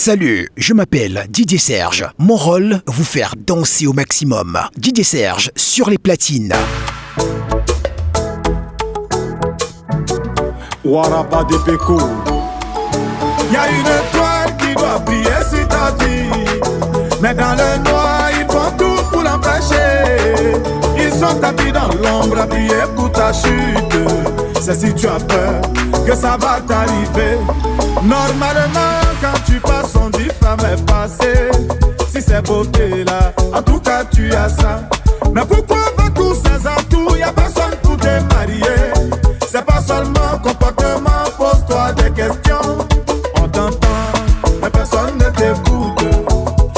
Salut, je m'appelle Didier Serge. Mon rôle, vous faire danser au maximum. Didier Serge sur les platines. Waraba des Péco. Y'a une étoile qui doit briller sur ta vie, mais dans le noir, ils font tout pour l'empêcher. Ils sont tapis dans l'ombre à prier pour ta chute. C'est si tu as peur que ça va t'arriver. Normalement, quand tu passes, on dit femme est passée. Si c'est beauté là, en tout cas tu as ça. Mais pourquoi avec tous ces atouts, y'a personne pour te marier? C'est pas seulement comportement, pose-toi des questions. On t'entend, mais personne ne t'écoute.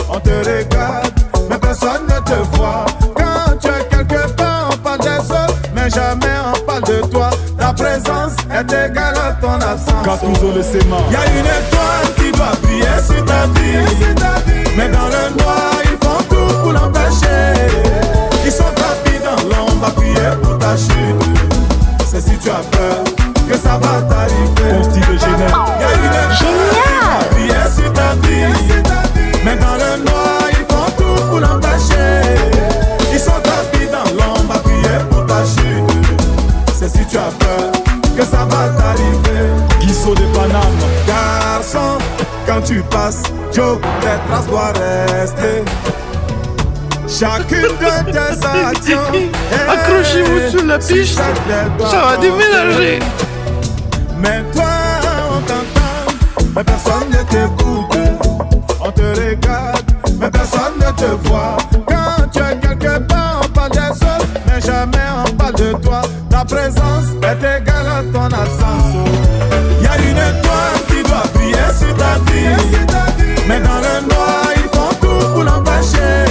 On te regarde, mais personne ne te voit. Quand tu es quelque part, on parle des autres, mais jamais on parle de toi. Ta présence est égale à ton absence. Y'a une étoile qui doit briller sur ta vie, mais dans le noir, ils font tout pour l'empêcher. Ils sont tapis dans l'ombre à prier pour ta chute. C'est si tu as peur que ça va t'arriver. Ton style est génial. Y'a une étoile qui doit briller sur ta vie, mais dans le noir, ils font tout pour l'empêcher. Ils sont tapis dans l'ombre à prier pour ta chute. C'est si tu as peur que ça va t'arriver. Guissot de Paname. Garçon, quand tu passes, Joe, tes traces doivent rester. Chacune de tes actions. Accrochez-vous sur la piste, ça va déménager. Mais toi, on t'entend, mais personne ne t'écoute. On te regarde, mais personne ne te voit. Quand tu es quelque part, on parle des autres, mais jamais on parle de toi. Ta présence est égale à ton absence. Y'a une étoile qui doit briller sur ta vie, mais dans le noir, ils font tout pour l'empêcher.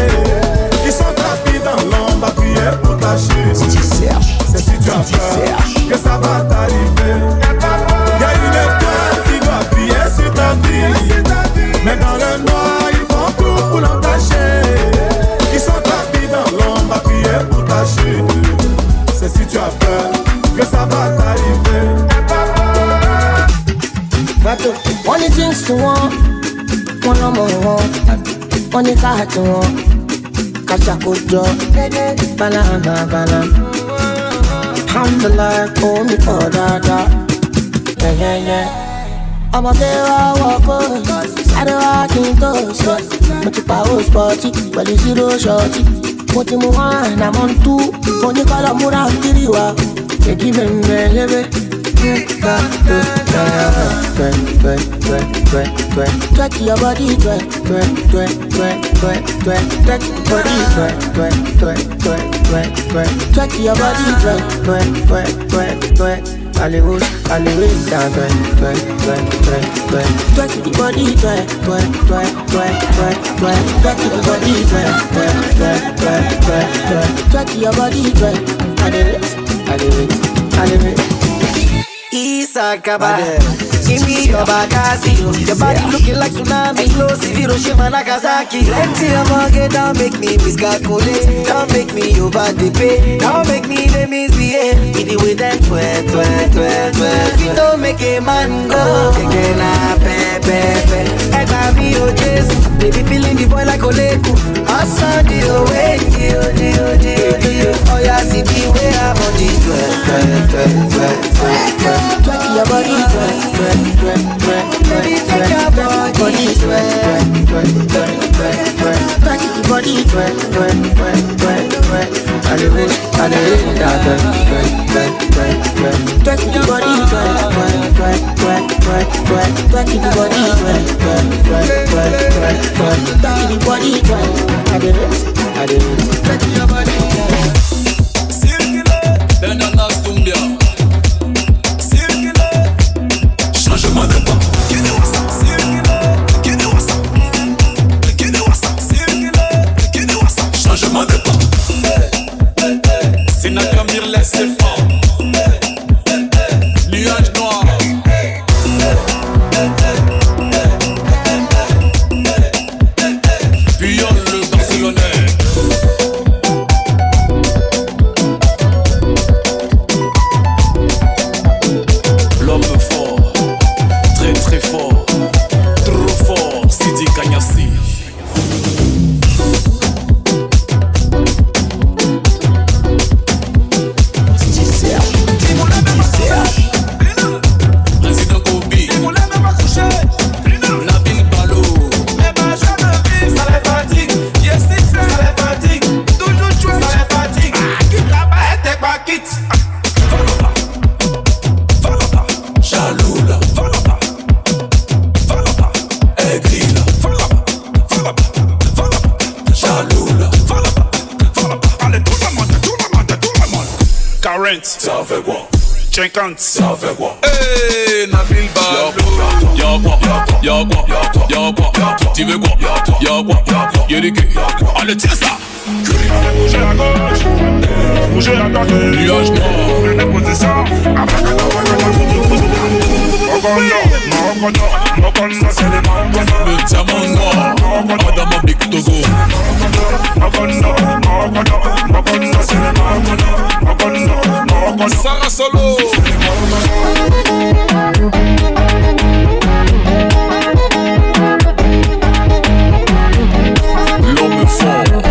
Ils sont tapis dans l'ombre à prier pour ta chute. C'est si tu as peur que ça va t'arriver. Y'a une étoile qui doit briller sur ta vie, mais dans le noir, ils font tout pour l'empêcher. Ils sont tapis dans l'ombre à prier pour ta chute. C'est si tu as peur que ça va t'arriver. Only things to want, one on one, only car to want. Kachakujo, banana. Alhamdulillah, call me for dada. Yeah. I'm a girl, walk on. I don't walk in those. But you power sporty, but you zero shorty. What you want, I'm on two. When you call a mura, kiriwa. You give me leve. Twerk your body, twerk your body, Hollywood, down, twerk the body, twerk your body, I live it. Isakaba, give me your bagasi. Your body looking like tsunami, explosive Hiroshima, Nagasaki. Plenty of market, don't make me miscalculate. Don't make me over the pay. Don't make me the misbehave. With the way that twerk. Don't make a man go. Again, pepe. Eba mi o Jesus. Baby feeling the boy like Oleku. I saw the way, oh yeah, see the way I'm on the twerk. Twerk your body, Baby, take your body, twerk your body, Hollywood, twerk your body, I did it. Twerk your body. Changement de pas. Changement de pas. C'est Nakamir laissez fort. Nuage noir. Puis on le Barcelonais. 20. Ça fait quoi? 50. Ça fait quoi? Hey, Nabil Balo. Y'a quoi? Tu veux quoi? Y'a quoi? Y'a des queues. Allez, tiens ça. Bougez à gauche, bougez à droite. Nuage noir. Prenez position. Mokono, c'est les Mokono. Le diamant noir. Adama Big Togo. Mokono, c'est les Mokono. Sarah Solo. L'homme fort,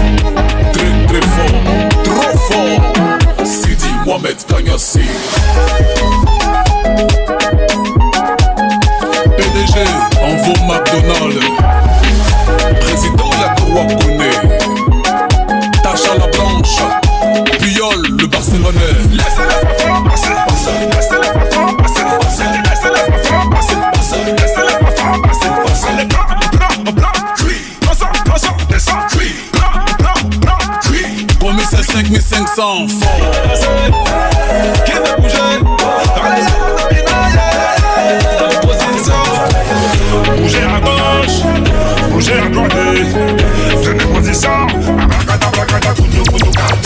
très fort, trop fort. Sidi Mohamed Kanyasi. PDG, Envo McDonald. Président la Croix connaît. Tacha la Blanche. Puyol, le Barcelonais. Laissez-les pas passer. Laissez-les pas passer. Laissez-les pas passer. Laissez-les pas passer. Les blancs, crie. Descends, crie. Blanc, crie. Combien c'est 5500 fort. Qui veut bouger? Allez, dans position. Bougez à gauche, bougez à droite. Tenez position.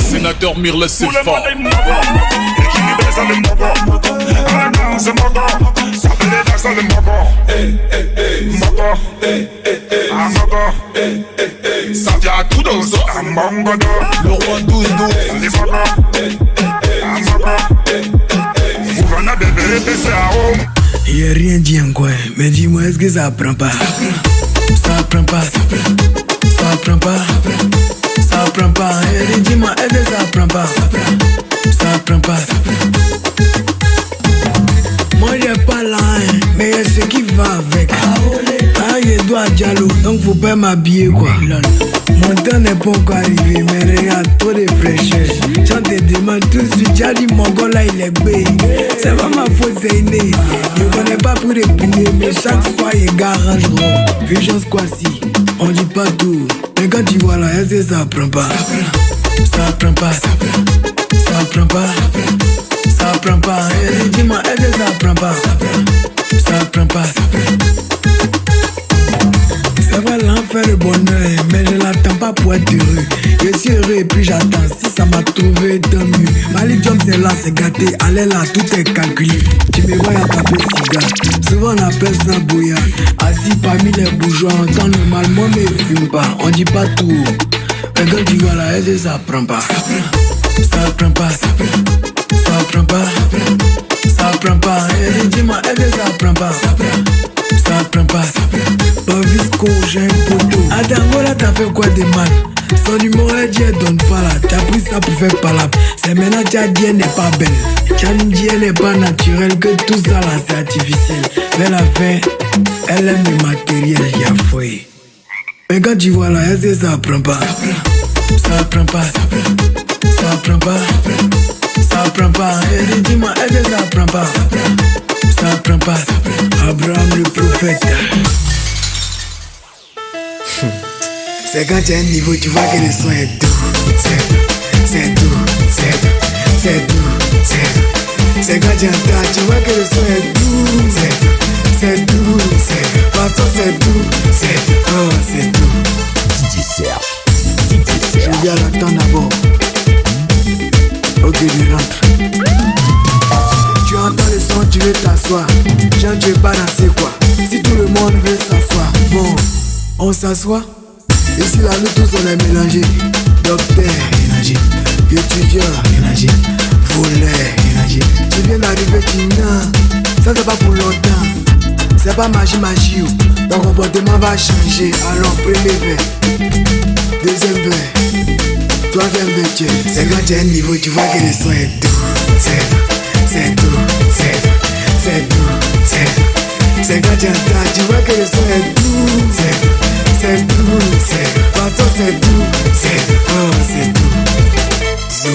Sénateur Mirles c'est fort. Équilibré, ça le mogo. Ah non, c'est mogo. Ça fait les danseurs le mogo. Mogo. Ah mogo. Ça vient à tout dans ça. Ah mogo. Le roi 12-12. Les mogo. Ah mogo. Vous venez de bébé, c'est à haut. Y'a rien dit encore, mais dis-moi est-ce que ça prend pas? Ça prend pas, ça prend pas, ça prend pas. Et dis-moi est-ce que ça prend pas? Ça prend pas. Moi j'ai pas la haine, mais y'a ce qui va avec. Ah j'ai doigt Diallo, donc faut pas m'habiller quoi. Mon temps n'est pas encore arrivé, mais regarde trop de fraîcheur. J'en te demande tout de suite, j'ai dit mon gars là il est bé. C'est pas ma faute, c'est inné. Je connais pas pour répuner, mais chaque fois il garage gros. Vigence quoi si, on dit pas tout. Mais quand tu vois là, est-ce que ça prend pas? Ça prend pas, ça prend pas, ça prend pas. Et dis-moi, est-ce que ça prend pas? Ça prend pas, ça va l'enfer le bonheur, mais je l'attends pas pour être heureux. Je suis heureux et puis j'attends, si ça m'a trouvé tant mieux. Malik Jones est là, c'est gâté, allez là, tout est calculé. Tu me vois à taper cigare, souvent on appelle ça bouillard. Assis parmi les bourgeois, en temps normal, moi mais fume pas, on dit pas tout. Mais quand tu vois là, est-ce que ça prend pas? Ça prend pas, ça prend pas, ça prend pas. Et dis-moi, est-ce que ça prend pas? Ça prend pas, pas visco, j'ai un poteau. Attends, là t'as fait quoi de mal? Son numéro est dit, elle donne pas là. T'as pris ça pour faire palabre. C'est maintenant tu as dit, elle n'est pas belle. Tu as dit, elle n'est pas naturelle. Que tout ça là c'est artificiel. Mais la fin, elle aime le matériel, y'a fouillé. Mais quand tu vois là, est-ce que ça prend pas? Ça prend pas, ça prend pas, ça prend pas. Et dis-moi, est-ce que ça prend pas? Ça prend pas, Abraham le prophète. C'est quand tu as un niveau, tu vois que le son est doux. C'est doux, c'est doux, c'est doux, c'est doux. C'est quand tu entends, tu vois que le son est doux. C'est doux, c'est doux. Façon c'est doux, c'est doux, oh c'est doux. DJ Serge. Je viens l'attendre d'abord. Ok, je rentre. Tu entends le son, tu veux t'asseoir. Jean, tu veux pas danser quoi? Si tout le monde veut s'asseoir, bon, on s'assoit. Ici là, nous tous on est mélangés. Docteur, mélangé. Étudiant, mélangé. Voleur, mélangé. Tu viens d'arriver, tu n'as. Ça c'est pas pour longtemps. C'est pas magie. Ton comportement va changer. Alors, premier verre. Deuxième verre. Troisième verre. C'est quand tu as un niveau, tu vois que le son est doux. C'est doux, c'est doux, c'est doux, c'est doux. C'est quand tu entends, tu vois que le son est doux. C'est doux, c'est doux. Façon c'est doux, c'est doux, oh c'est doux. Zo,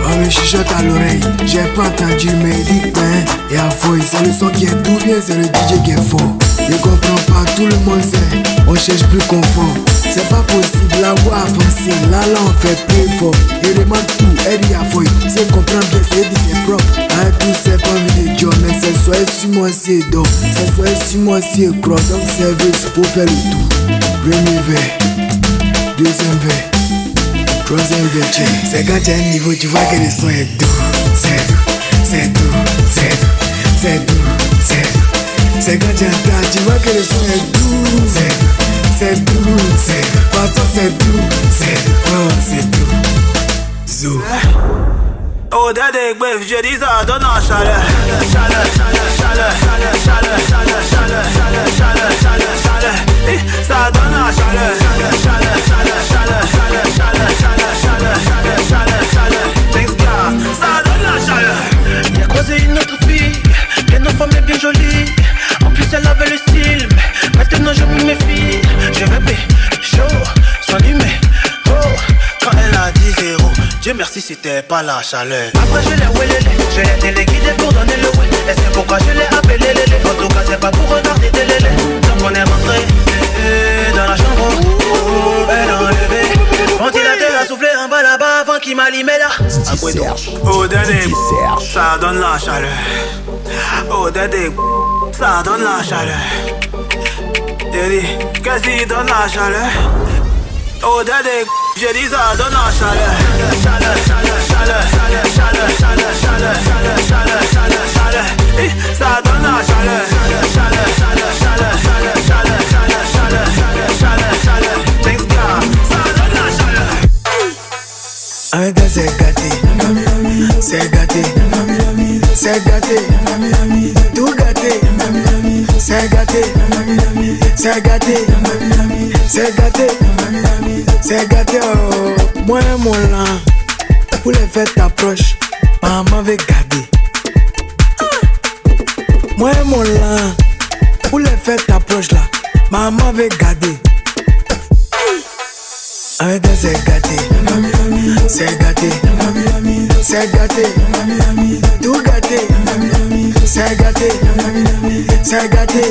on me chuchote à l'oreille. J'ai pas entendu mais il dit ben y'a fouille. C'est le son qui est doux, bien c'est le DJ qui est fort. Je comprends pas, tout le monde sait. On cherche plus confort. c'est pas possible, la voix avancée. Là, on fait plus fort. Il demande tout, elle y a fouille. C'est comprendre bien, c'est dit, c'est propre. Ah, tout c'est pas vu de Dieu, mais c'est soit sur moi, c'est donc. C'est soit sur moi, c'est croix. Donc, service pour faire le tout. Premier verre, deuxième verre, troisième verre. C'est quand tu as un niveau, tu vois que le son est doux. C'est doux, c'est doux, c'est doux, c'est doux, c'est doux. C'est quand tu entends, tu vois que le son est doux. C'est doux, c'est doux, c'est doux. Façon c'est doux, c'est doux, oh c'est doux. Zou. Oh daddy, bref, je dis ça donne en chaleur. Chaleur, chaleur, chaleur, chaleur, chaleur, chaleur, chaleur, chaleur, chaleur, chaleur. Ça donne en chaleur. Chaleur, chaleur, chaleur, chaleur, chaleur, chaleur, chaleur, chaleur, chaleur. Thanks God, ça donne la chaleur. J'ai croisé une autre fille, bien en femme et bien jolie. En plus elle avait le style, maintenant je me méfie. Je vais bé, chaud, sans numéro. Quand elle a dit zéro, Dieu merci c'était pas la chaleur. Après je l'ai wélélé, je l'ai téléguidé pour donner le oui. Et c'est pourquoi je l'ai appelé lélé. En tout cas c'est pas pour regarder télé. Donc on est rentré dans la chambre, elle a enlevé. Ventilateur a soufflé en bas là-bas avant qu'il m'allumait là. Oh daddy, ça donne la chaleur. Oh daddy, ça donne la chaleur. Daddy, qu'est-ce qui donne la chaleur? Oh daddy, je dis ça donne la chaleur. Chaleur, chaleur, chaleur, chaleur, chaleur, chaleur, chaleur, chaleur, chaleur, chaleur. Ça donne la chaleur. Chaleur, chaleur, chaleur, chaleur, chaleur, chaleur, chaleur, chaleur, chaleur. Thanks God, ça donne la chaleur. Un gars c'est gâté, c'est gâté, c'est gâté, tout gâté, c'est gâté, c'est gâté, c'est gâté, c'est gâté, oh. Moi mon là, pour les fêtes t'approches, maman veut garder. Moi mon là, pour les fêtes t'approches là, maman veut garder. Un gars c'est gâté, c'est gâté, c'est gâté, tout gâté, c'est gâté, c'est gâté,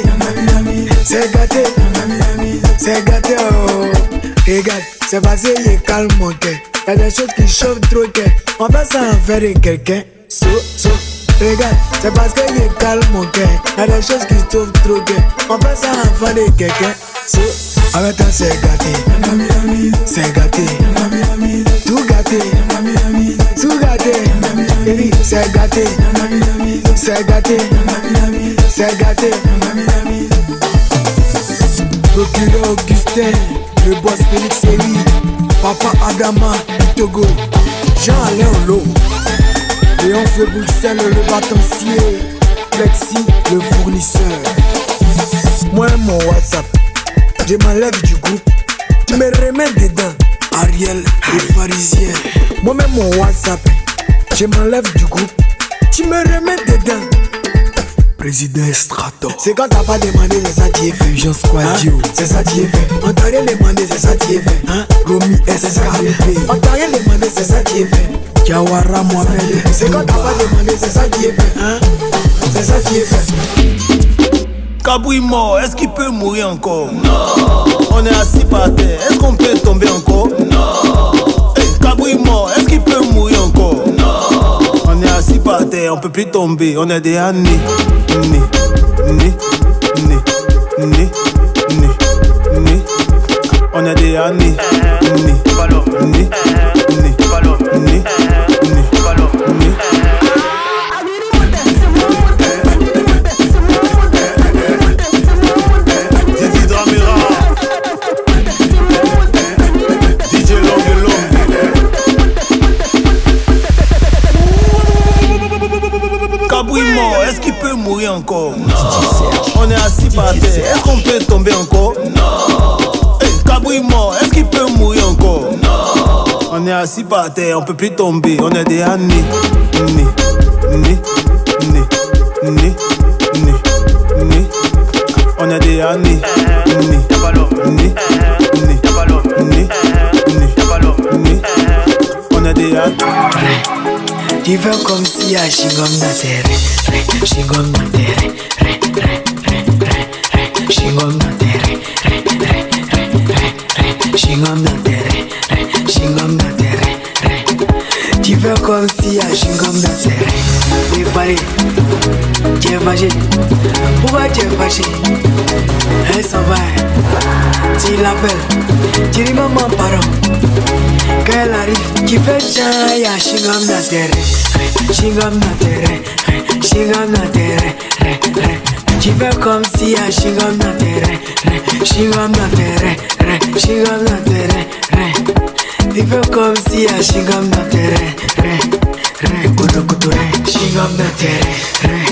c'est gâté, c'est gâté, oh. Regarde, c'est passé, il est calme mon cœur. Y'a des choses qui chauffent trop le cœur. On fait ça en faire de quelqu'un. Regarde, c'est parce qu'il est calme mon cœur. Y'a des choses qui chauffent trop le cœur. On fait ça en faire de quelqu'un. Avec toi c'est gâté, c'est gâté, tout gâté, tout gâté, c'est gâté, c'est gâté, c'est gâté. Procureur Augustin, le boss Félix Séry, Papa Adama, Togo, Jean-Alain Olo, Léon Feu Bruxelles, le bâtonnier, Plexi, le fournisseur. Moi mon WhatsApp, je m'enlève du groupe, tu me remets dedans. Ariel, le parisien. Moi-même mon WhatsApp, je m'enlève du groupe, tu me remets dedans. Président Estrato. C'est quand t'as pas demandé, c'est ça qui est fait. Jean Squadio, c'est ça qui est fait. On t'a rien demandé, c'est ça qui est fait. Romy SKP. On t'a rien demandé, c'est ça qui est fait. Jawara Mohamed. C'est quand t'as pas demandé, c'est ça qui est fait. C'est ça qui est fait. Kabouille mort, est-ce qu'il peut mourir encore? Non. On est assis par terre, est-ce qu'on peut tomber encore? Non. Hey, Kabouille mort, est-ce qu'il peut mourir encore? Non. On est assis par terre, on peut plus tomber, on est des années. On est des années. Est-ce qu'il peut mourir encore? Non. On est assis par terre, est-ce qu'on peut tomber encore? Non. Hey, Kabouille mort, est-ce qu'il peut mourir encore? Non. On est assis par terre, on peut plus tomber, on est des années. On est des années. On est des années. Tu fais comme si y'a Chingom na terre, Chingom na terre, Chingom na terre, chingom dans tes reins, chingom dans tes reins. Tu fais comme si y'a chingom dans tes reins. Oui, parlez, tu es fâché. Pourquoi tu es fâché? Elle s'en va, tu l'appelles, tu dis maman pardon. Quand elle arrive, tu fais tiens, y'a chingom dans tes reins, chingom dans tes reins, chingom dans tes reins. Tu fais comme si y'a chingom dans tes reins, chingom dans tes reins, chingom dans tes reins. Tu fais comme si y'a chingom dans tes reins, koto koto reins, chingom dans tes reins,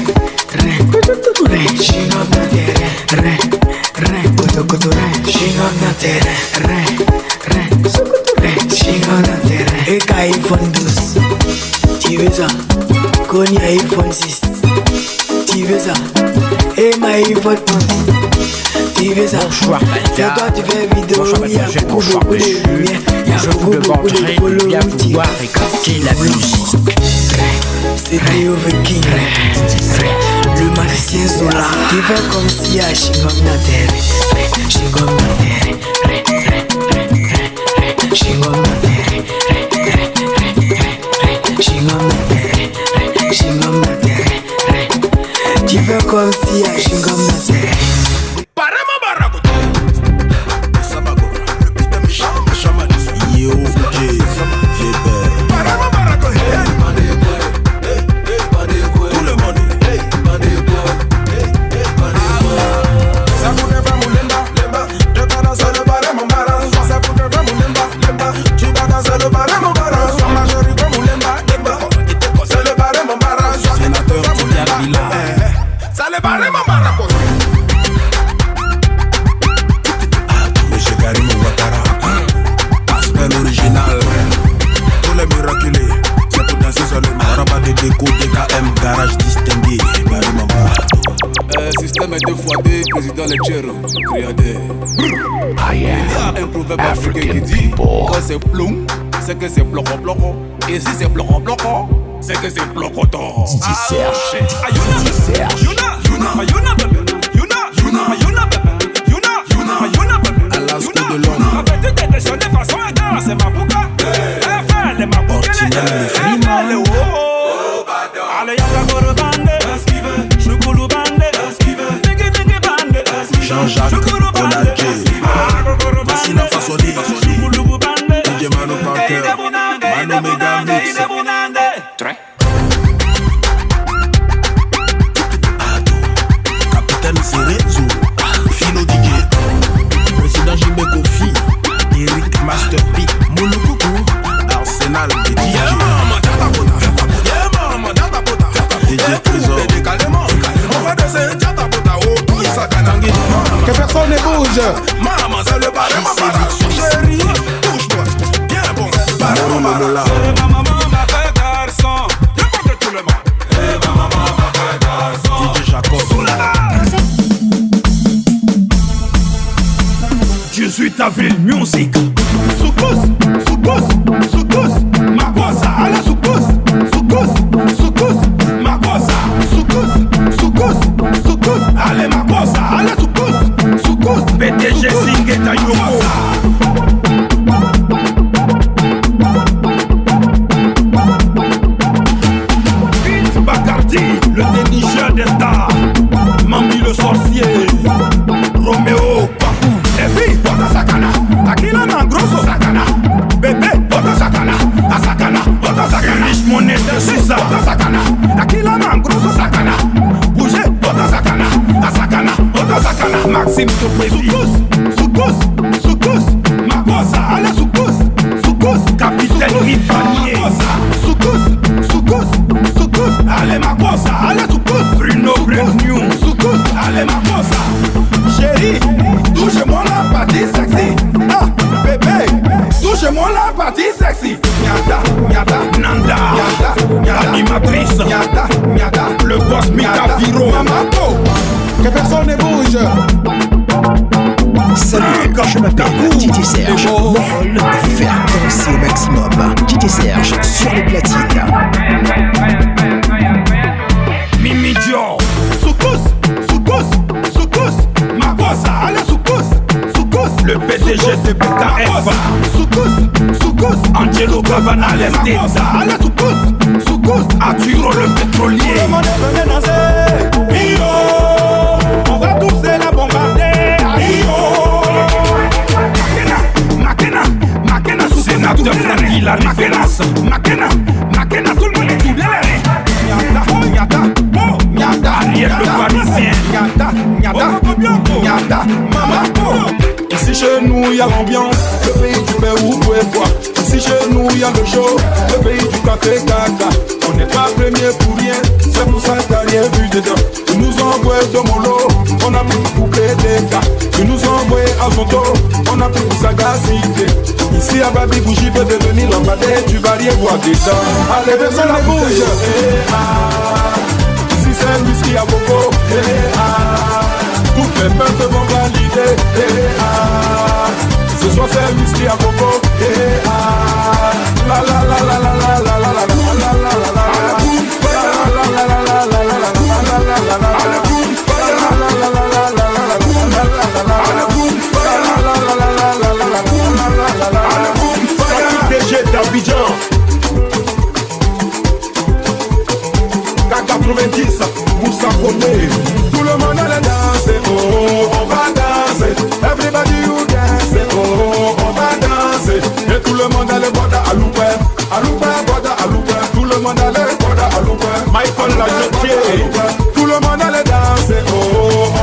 koto koto reins, chingom dans tes reins, koto koto reins, chingom dans tes reins, koto reins, chingom dans tes reins. Et quand iPhone 12, tu veux ça? Connu iPhone 6, tu veux ça? Et ma iPhone 11, tu veux ça? C'est toi tu fais vidéo, y'a beaucoup de lumière, y'a beaucoup de polo, tu vas casser la musique. C'est Léo the King, le magicien Zola. Tu fais comme si y'a chingom dans tes reins, chingom dans tes reins, chingom dans tes reins, chingom dans tes reins, chingom dans tes reins. Tu fais comme si y'a chingom dans tes reins. Yo, Jay, Système est 2x2, président Lechero, créateur. Il y a un proverbe africain qui dit quand c'est plomb, c'est que c'est bloco-bloco. Et si c'est bloco-bloco, c'est que c'est blocoton. DJ Serge, DJ Serge. à l'instant de l'homme. C'est ma bouca. Elle est ma bouca. Allez, y'a la bande. Choukoulou bande. Jean-Jacques Oladje, voici la façon de DJ Mano Parker, Mano Mega Mix. Capitaine Cerezo, Philo DJ, Président Jimbe Kofi, Eric Master P, Moulokoukou, Arsenal et DJ Trésor. Que personne ne bouge. Maman, c'est le bar, chérie, touche-moi. Bien bon, Ma maman m'a fait garçon. N'importe tout le monde. Ma maman m'a fait garçon. DJ Jacob. Je suis ta ville music. Soukous, soukous, soukous. Ma bossa, allez soukous, soukous, soukous. Ma bossa, soukous, soukous, soukous. Allez ma bossa, allez soukous, soukous. PDG Singeta Yoko. Bacardi, le dénicheur des stars. Mamie le sorcier. Roméo, Papu. Les filles, Bota Sakana. Akila na grosso Sakana. Bébé, Bota Sakana. Asakana, Bota Sakana. Riche monnaie de Susa, Bota Sakana. Akila na grosso Sakana. Bouger, Bota Sakana. Asakana, Bota Sakana. Maxime Topébi. Soukous, soukous. Ma bossa, allez soukous, soukous. Capitaine Rivanier. Soukous, soukous, soukous. Allez ma bossa, allez soukous. Bruno Brenu. Soukous, allez ma bossa. Chérie, touche-moi la partie sexy. Ah, bébé, touche-moi la partie sexy. Miata, miata, Nanda, miata, miata, animatrice, miata, miata, le boss Mika Viro, Mamato. Que personne ne bouge. Salut, je m'appelle DJ Serge. Mon rôle, vous faire danser au maximum. DJ Serge sur les platines. Mimi Dio, soukous, soukous, soukous. Ma bossa, allez soukous, soukous. Le PDG de BKF. Soukous, Angelo Gavana, l'Esteza. Allez, Soukous, Arturo le pétrolier. Tout le monde est venu danser. Io, on va tous la bombarder. Io. Makena, sénateur Francky, la référence. Makena, tout le monde est tout bien. Nyata, Ariel le Parisien. Nyata, Mama. Ici chez nous y'a l'ambiance, le pays du Pérou et quoi. Ici chez nous y'a le show, le pays du café caca. On n'est pas premier pour rien, c'est pour ça que t'as rien vu dedans. Ils nous ont envoyé de Molo, on a pris pour PDK. Ils nous ont envoyé à Zonto, on a pris pour sagacité. Ici à Babi Bougie peut devenir l'ambadé, tu vas rien voir dedans. Allez, personne ne bouge. Ici c'est whisky à coco. Toutes les meufs vont valider. Ce soir c'est whisky à coco. La la la la la la la la la d'Abidjan 90 Moussa Koné. Tout le monde allait danser, oh, on va danser. Everybody you dance, oh, on va danser. Et tout le monde allait boire à Aloupé, boire à Aloupé. Tout le monde allait boire à Aloupé. Michael la Jotier. Tout le monde allait danser, oh,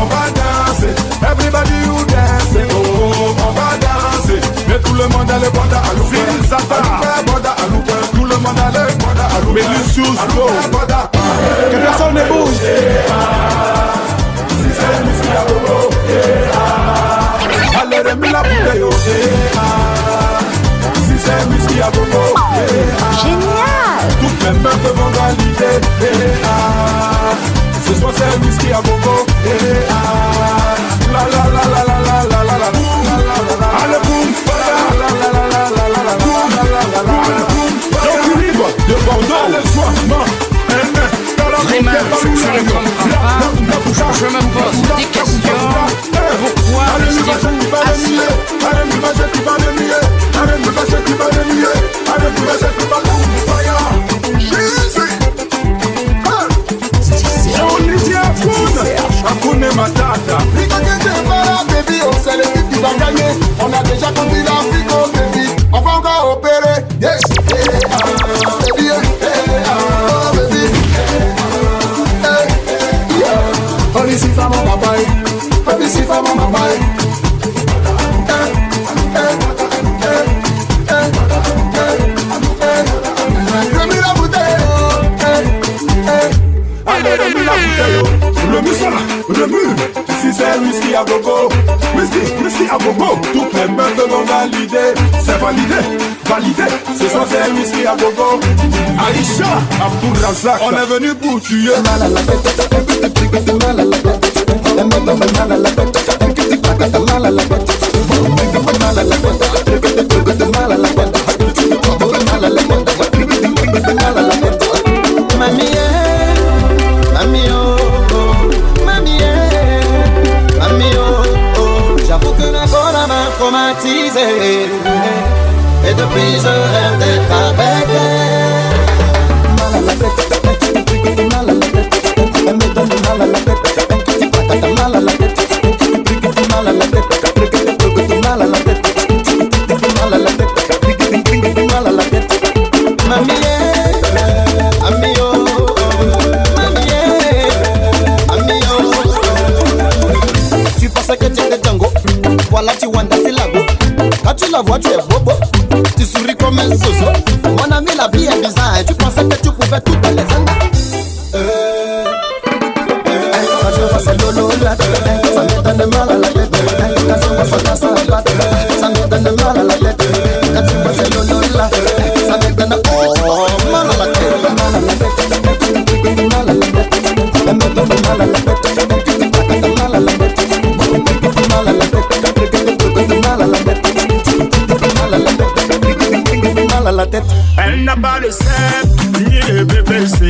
on va danser. Everybody you dance, oh, on va danser. Et tout le monde allait boire à Aloupé, boire à Aloupé. Tout le monde allait boire à Aloupé. Mais les sous, que personne ne bouge. Si c'est whisky à gogo, allez remets la bouteille. Si c'est whisky à gogo, génial. Toutes les meufs vont valider. Ce soir c'est whisky à gogo. La la la la la la la la la. Allez boum, la la la la la la la la la. Donc libre de Bordeaux, le soir, Vraiment, je ne comprends pas. Je me pose des questions. Pourquoi restez-vous assis? On a déjà compris l'Afrique au débit. On va encore opérer. Yes. Baby, baby. Police for my papa, police for my mama. Remets la bouteille, remue. Si c'est whisky à gogo, whisky à gogo. Toutes les meufs vont valider, c'est validé. Ce soir c'est whisky à gogo. Aïcha, Abdul Razak, on est venu pour tuer. J'avoue que la bonne m'a traumatisé. Et depuis je rêve d'être avec elle. Mal à la tête, mal à la tête. Elle me donne mal à la tête. Mal à la tête, mal à la tête. Mal à la tête, mal à la tête. Mal à la tête. Mamie, ami oh, mamie, ami oh. Tu pensais que tu étais Django, voilà tu wanda c'est la go. Quand tu la vois tu es bobo, tu souris comme un zozo. Mon ami la vie est bizarre, tu pensais que tu pouvais tout dans les andas. Quand je vois ces lolo là, ça me donne mal à la tête. Quand je vois ça dans sa batte, ça me donne mal à la tête. Quand tu vois ces lolo là, ça me donne mal à la tête. Mal à la tête, mal à la tête. Elle me donne mal à la tête. Mal à la tête, mal à la tête. Mal à la tête, mal à la tête. Mal à la tête. Elle n'a pas de sceptre, ni de BBC,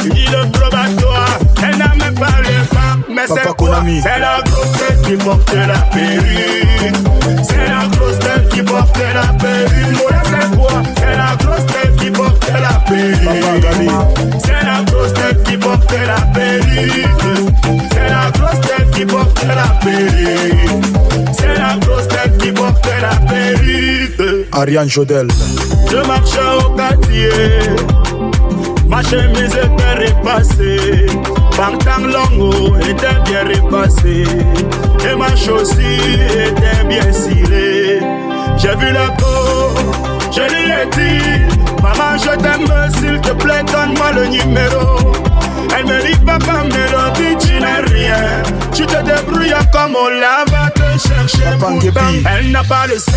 ni de probatoire. Elle n'a même pas les femmes, mais c'est quoi? C'est la grosse tête qui porte la perruque. Ariane Jodel. Je marchais au quartier, ma chemise était repassée, pantalon long était bien repassé, et ma chaussure était bien scellée. J'ai vu la peau, je lui ai dit, maman je t'aime, s'il te plaît donne-moi le numéro. Elle me dit papa Mélodie tu n'as rien, tu te débrouilles comme on la va te chercher pourtant. Elle n'a pas le sein,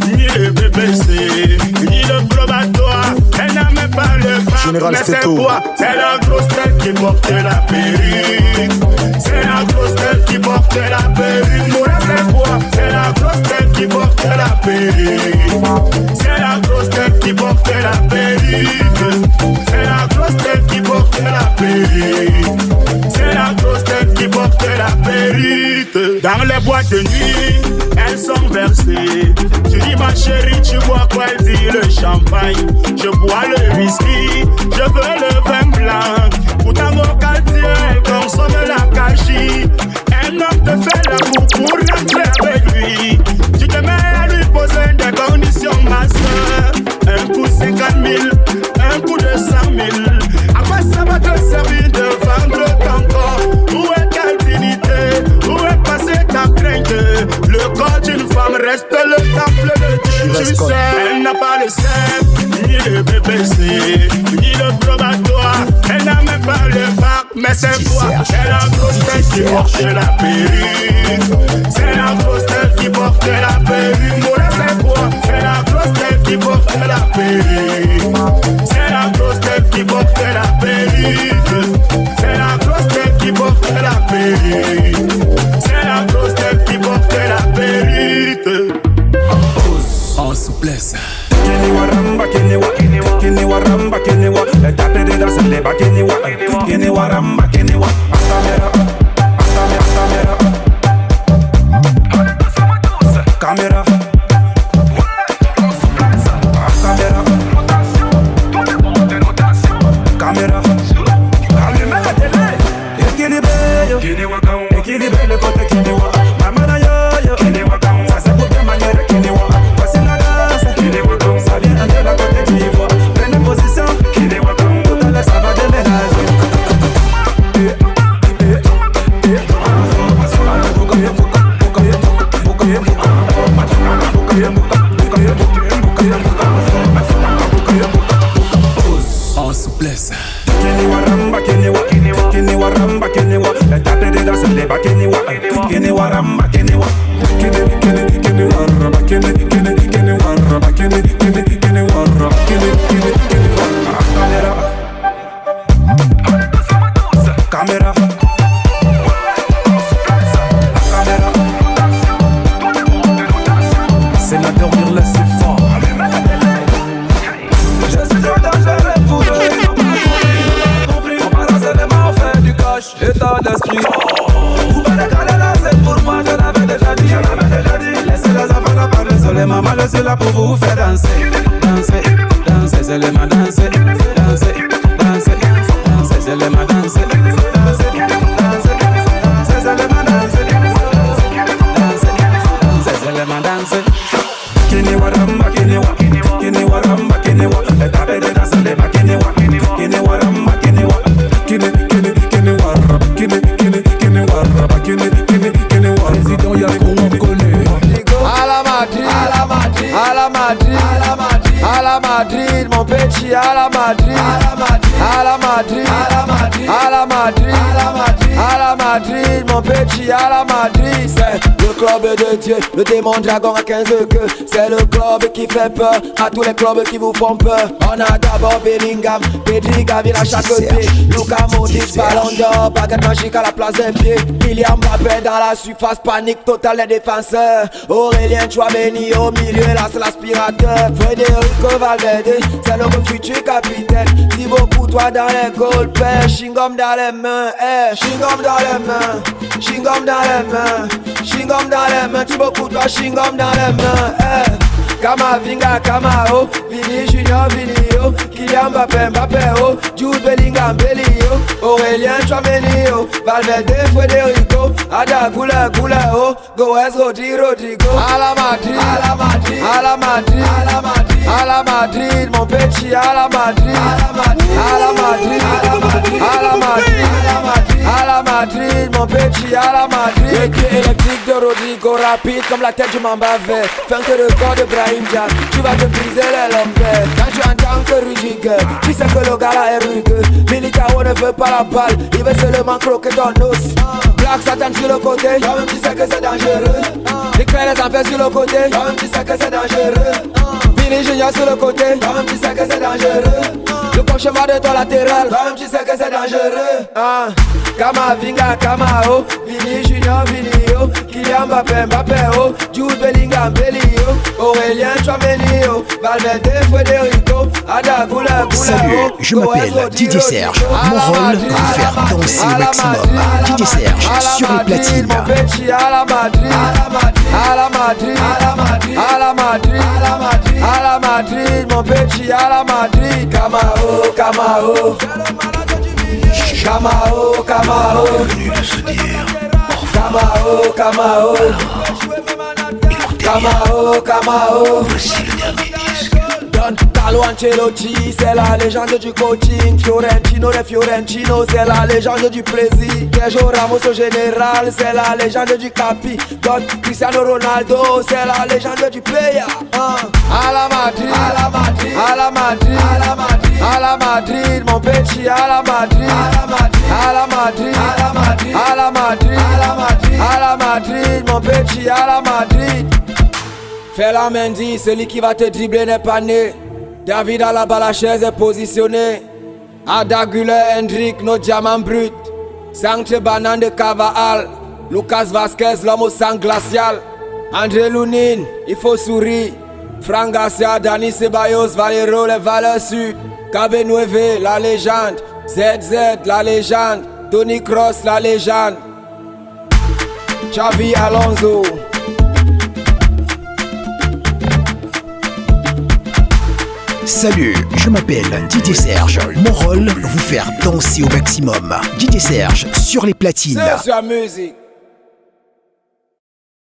ni le BBC, ni le probatoire. Elle n'a même pas le bac, mais c'est quoi? C'est la grosse tête qui porte la perruque. C'est la grosse tête qui porte la perruque. Moi c'est quoi? C'est la grosse tête qui porte la perruque. C'est la grosse tête qui porte la perruque. C'est la grosse tête qui porte la perruque. C'est la grosse tête qui porte la perruque. Dans les boîtes de nuit, elles sont versées. Tu dis ma chérie, tu bois quoi? Elle dit le champagne. Je bois le whisky, je veux le vin blanc. Pourtant mon quartier, elle consomme la cachie. Un homme te fait l'amour pour rentrer avec lui. Tu te mets à lui poser des conditions, ma soeur. Un coup 50 000, un coup de 100 000. À quoi ça va te servir de vendre ton corps? Où est ta dignité? Où est passée ta crainte? Le corps d'une femme reste le temple de Dieu. Tu sais, elle n'a pas le sein, ni le BBC, ni le probatoire. Elle n'a même pas le bac, mais c'est quoi? C'est la grosse tête qui porte la perruque. C'est la grosse tête qui porte la perruque. Moi c'est quoi? C'est la grosse tête qui porte la perruque. C'est la grosse tête qui porte la perruque. C'est la grosse tête qui porte la perruque. C'est la grosse tête qui porte la perruque. En souplesse. Kiniwa ramba kiniwa, kiniwa ramba kiniwa. Le tape de danse le ba kiniwa, kiniwa ramba kiniwa. Atamera, atamera, atamera. Caméra. Caméra. Allumez la télé. Équilibré le côté kiniwa. Maman yo yo. Kiniwa ça c'est pour bien manière kiniwa. Voici la danse. Ça vient de la côté d'Ivoire. Prenez position. Tout à l'heure ça va déménager. En souplesse. Kiniwa ramba kiniwa, kiniwa ramba kiniwa. Le tape de danse le ba kiniwa, kiniwa ramba kiniwa. Kiniwa ramba kiniwa ramba kiniwa ramba kiniwa. Caméra. C'est la dernière laisse fort. Je suis trop dangereux pour eux. On va lancer les mains, on fait du coche. État d'esprit. Vous pouvez caler là, c'est pour moi, je l'avais déjà dit. Laissez les enfants là parler, sur les mamans, je suis là pour vous faire danser. Danser, danser, c'est les mains danser. Danser, danser, danser, c'est les mains danser. Danser, danser, danser, c'est les mains danser. Danser, danser, c'est les mains danser. Kiniwa ramba kiniwa, kiniwa ramba kiniwa. Le tape de danse le ba kiniwa, kiniwa ramba kiniwa. Kiniwa ramba, kiniwa ramba, kiniwa. Président Yako on connaît. À la Madrid, à la Madrid, à la Madrid, à la Madrid, à la Madrid, mon petit, à la Madrid, à la Madrid, à la Madrid, à la Madrid, à la Madrid, à la Madrid, à la Madrid, mon petit, à la Madrid. C'est le club de Dieu, le démon dragon à 15 queues. C'est le club qui fait peur à tous les clubs qui vous font peur. On a d'abord Bellingham, Pedri, Gavin à chaque pied. Luka Modric, Ballon d'Or, baguette magique à la place des pieds. Kylian Mbappé dans la surface, panique totale des défenseurs. Aurélien Tchouameni au milieu, là c'est l'aspirateur. Federico Valverde, c'est le futur capitaine. Thibaut Courtois dans les goals, père, chewing-gum dans les mains, chewing-gum dans les mains, chewing-gum dans les mains, chewing-gum dans les mains, Thibaut Courtois, chewing-gum dans les mains, Kamavinga, Kamao, Vini Junior, Vinio, Kylian Mbappé, Mbappé, Jude Bellingham, Bellio, Aurélien Tchouameni, Valverde, Federico, Ada Gula, Gula, Goes, Rodrigo, à la Madrid, à la Madrid, à la Madrid, à la Madrid, mon petit, à la Madrid, à la Madrid, à la Madrid, à la Madrid, mon petit, à la Madrid. Le pied électrique de Rodrigo, rapide comme la tête du Mamba vert. Funk de record de Brahim Jack, tu vas te briser les lombaires. Quand tu entends que Rudiger, tu sais que le gars là est rugueux. Militao ne veut pas la balle, il veut seulement croquer ton os. Black Satan sur le côté, toi-même tu sais que c'est dangereux. Éclaire les enfers sur le côté, toi-même tu sais que c'est dangereux. Billy Junior sur le côté, toi-même tu sais que c'est dangereux. Le cauchemar de ton latéral, toi-même tu sais que c'est dangereux. Kama Vinga, Kama O, Billy Junior, Vinio, Kylian Mbappé, Mbappé O, Jude Bellingham, Bellio, Aurélien Tchouaméni, Valverde, Federico, Ada Goula, Salut, je m'appelle DJ Serge. Mon rôle, vous faire danser au maximum. DJ Serge sur les platines. Mon petit à la Madrid, à la Madrid, à la Madrid, à la Madrid, à la Madrid, à la Madrid, mon petit à la Madrid. Camaro, Camaro, Camaro, Camaro, Camaro, Camaro, Camaro, Camaro. Don Carlo Ancelotti, c'est la légende du coaching. Fiorentino de Fiorentino, c'est la légende du plaisir. Sergio Ramos au général, c'est la légende du capi. Don Cristiano Ronaldo, c'est la légende du player. À la Madrid, à la Madrid, à la Madrid, à la Madrid, à la Madrid, mon petit, à la Madrid, à la Madrid, à la Madrid, à la Madrid, à la Madrid, à la Madrid, mon petit, à la Madrid. Fais la Mendy, celui qui va te dribbler n'est pas né. David à la balle, la chaise est positionnée. Ada Güler, Hendrik, nos diamants bruts. Sanchez Banane de Cavall. Lucas Vasquez, l'homme au sang glacial. André Lounine, il faut sourire. Franck Garcia, Dani Ceballos, Valero, les valeurs sûres. Cabe Nueve, la légende. ZZ, la légende. Tony Kroos, la légende. Xavi Alonso. Salut, je m'appelle DJ Serge. Mon rôle, vous faire danser au maximum. DJ Serge sur les platines. C'est la musique.